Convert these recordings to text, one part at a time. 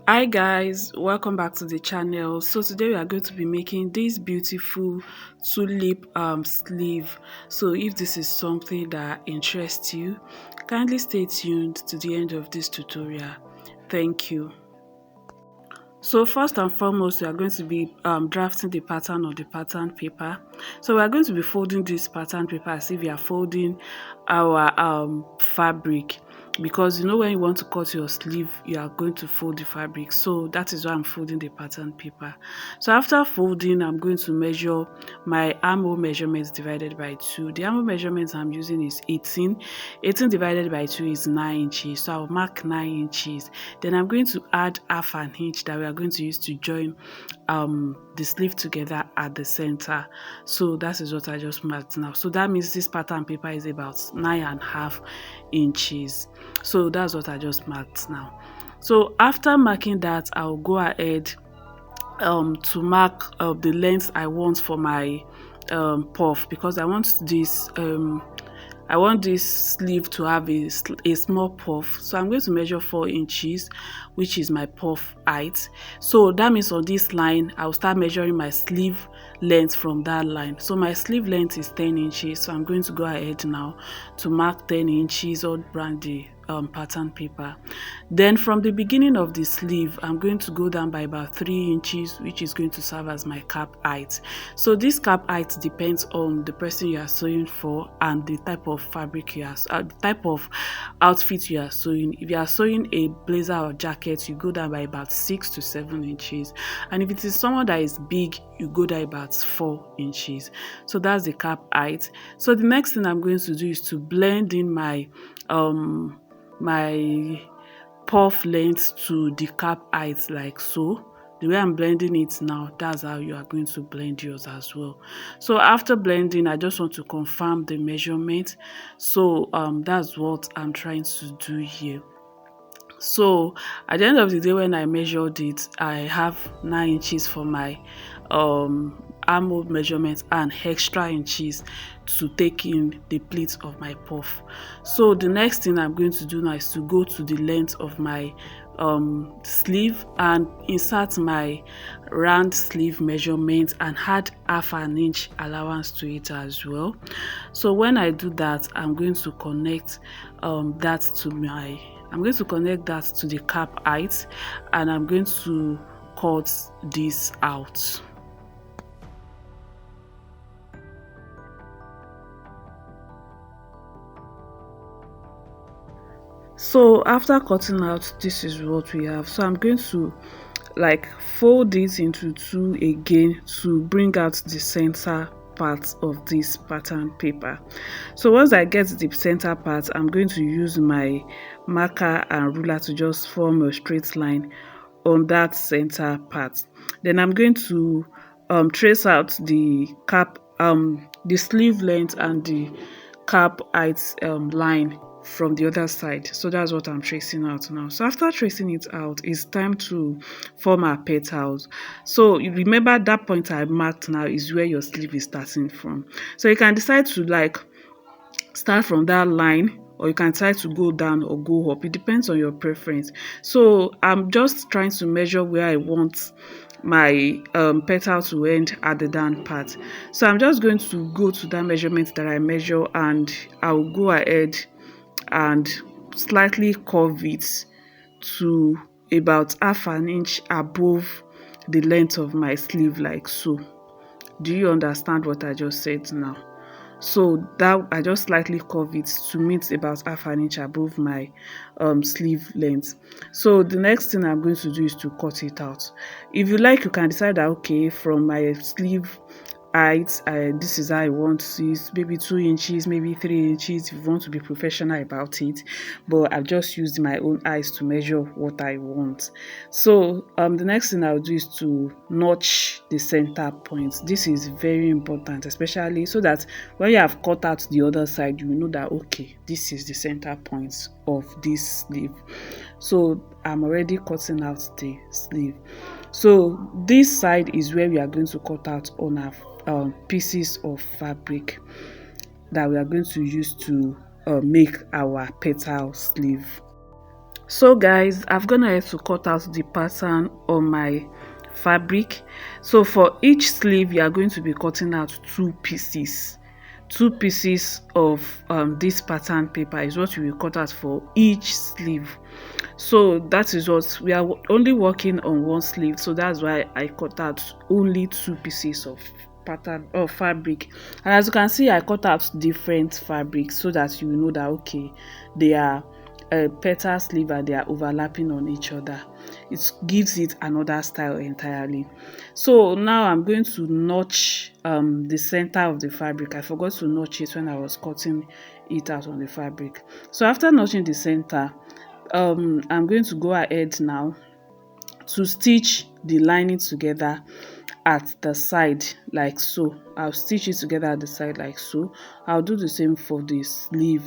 Hi guys, welcome back to the channel. So today we are going to be making this beautiful tulip sleeve. So if this is something that interests you, kindly stay tuned to the end of this tutorial. Thank you. So first and foremost, we are going to be drafting the pattern on the pattern paper. So we are going to be folding this pattern paper as if we are folding our fabric, because you know when you want to cut your sleeve, you are going to fold the fabric. So that is why I'm folding the pattern paper. So after folding, I'm going to measure my armhole measurements divided by 2. The armhole measurements I'm using is 18. 18 divided by 2 is 9 inches. So I'll mark 9 inches. Then I'm going to add half an inch that we are going to use to join the sleeve together at the center. So that is what I just marked now. So that means this pattern paper is about 9.5 inches. So that's what I just marked now. So after marking that, I'll go ahead to mark the length I want for my puff, because I want this sleeve to have a small puff. So I'm going to measure 4 inches, which is my puff height. So that means on this line, I'll start measuring my sleeve length from that line. So my sleeve length is 10 inches. So I'm going to go ahead now to mark 10 inches on brandy pattern paper. Then from the beginning of the sleeve, I'm going to go down by about 3 inches, which is going to serve as my cap height. So this cap height depends on the person you are sewing for and the type of fabric you are, the type of outfit you are sewing. If you are sewing a blazer or jacket, you go down by about 6 to 7 inches, and if it is someone that is big, you go down about 4 inches. So that's the cap height. So the next thing I'm going to do is to blend in my puff length to the cap height, like so. The way I'm blending it now, that's how you are going to blend yours as well. So after blending, I just want to confirm the measurement. So that's what I'm trying to do here. So at the end of the day, when I measured it, I have 9 inches for my armhole measurement and extra inches to take in the pleats of my puff. So the next thing I'm going to do now is to go to the length of my sleeve and insert my round sleeve measurement and add half an inch allowance to it as well. So when I do that, I'm going to connect that to the cap height, and I'm going to cut this out. So after cutting out, this is what we have. So I'm going to fold it into 2 again to bring out the center part of this pattern paper. So once I get the center part, I'm going to use my marker and ruler to just form a straight line on that center part. Then I'm going to trace out the the sleeve length and the cap height line from the other side. So that's what I'm tracing out now. So after tracing it out, it's time to form our petals. So you remember that point I marked now is where your sleeve is starting from. So you can decide to start from that line, or you can try to go down or go up. It depends on your preference. So I'm just trying to measure where I want my petal to end at the down part. So I'm just going to go to that measurement that I measure, and I'll go ahead and slightly curve it to about half an inch above the length of my sleeve, like so. Do you understand what I just said now? So that I just slightly curve it to meet about half an inch above my sleeve length. So the next thing I'm going to do is to cut it out. If you like, you can decide that okay, from my sleeve height, this is how I want it, maybe 2 inches, maybe 3 inches, if you want to be professional about it. But I've just used my own eyes to measure what I want. So the next thing I'll do is to notch the center point. This is very important, especially so that when you have cut out the other side, you know that okay, this is the center point of this sleeve. So I'm already cutting out the sleeve. So this side is where we are going to cut out on our pieces of fabric that we are going to use to make our petal sleeve. So guys, I've gone ahead to cut out the pattern on my fabric. So for each sleeve, you are going to be cutting out two pieces of this pattern paper is what you will cut out for each sleeve. So that is what we are only working on one sleeve, so that's why I cut out only two pieces of pattern or fabric. And as you can see, I cut out different fabrics so that you know that okay, they are a petal sleeve and they are overlapping on each other. It gives it another style entirely. So now I'm going to notch the center of the fabric. I forgot to notch it when I was cutting it out on the fabric. So after notching the center, I'm going to go ahead now to stitch the lining together at the side like so. I'll stitch it together at the side like so. I'll do the same for the sleeve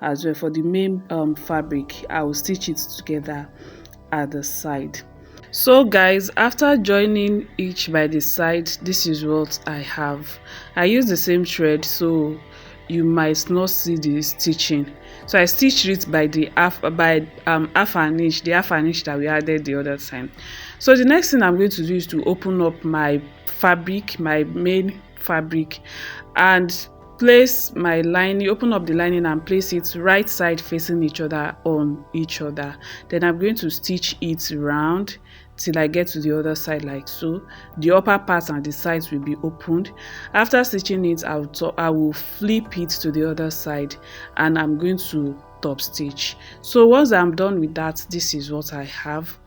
as well. For the main fabric, I will stitch it together at the side. So guys, after joining each by the side, this is what I have. I use the same thread, so you might not see the stitching. So I stitched it by the half an inch, the half an inch that we added the other time. So the next thing I'm going to do is to open up my fabric, my main fabric, and place my lining, open up the lining and place it right side facing each other on each other. Then I'm going to stitch it round till I get to the other side like so. The upper part and the sides will be opened. After stitching it, I will flip it to the other side and I'm going to top stitch. So once I'm done with that, this is what I have.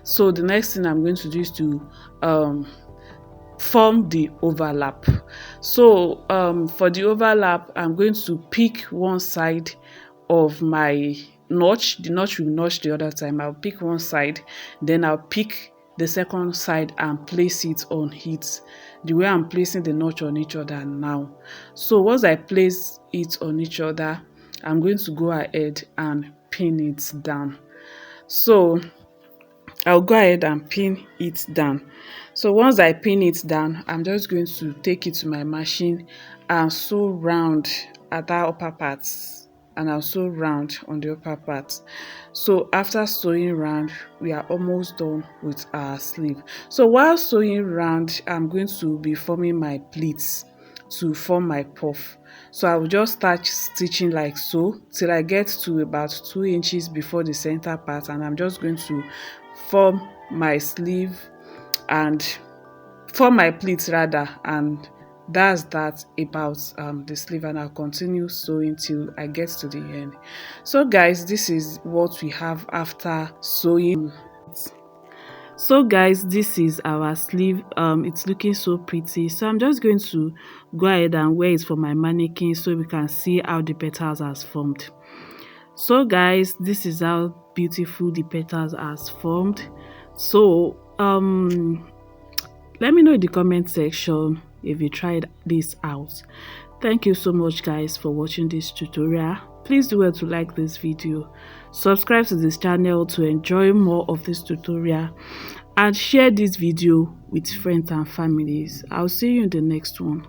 So the next thing I'm going to do is to form the overlap. So for the overlap, I'm going to pick one side of my notch. The notch will notch the other time. I'll pick one side, then I'll pick the second side and place it on it the way I'm placing the notch on each other now. So once I place it on each other, I'm going to go ahead and pin it down. So I'll go ahead and pin it down. So once I pin it down, I'm just going to take it to my machine and sew round at that upper part, and I'll sew round on the upper part. So after sewing round, we are almost done with our sleeve. So while sewing round, I'm going to be forming my pleats to form my puff. So I will just start stitching like so till I get to about 2 inches before the center part, and I'm just going to form my sleeve and form my pleats rather, and that's that about the sleeve, and I'll continue sewing till I get to the end. So guys, this is what we have after sewing. So guys, this is our sleeve. It's looking so pretty, so I'm just going to go ahead and wear it for my mannequin so we can see how the petals has formed. So guys, this is how beautiful the petals has formed. So let me know in the comment section if you tried this out. Thank you so much guys for watching this tutorial. Please do well to like this video, subscribe to this channel to enjoy more of this tutorial, and share this video with friends and families. I'll see you in the next one.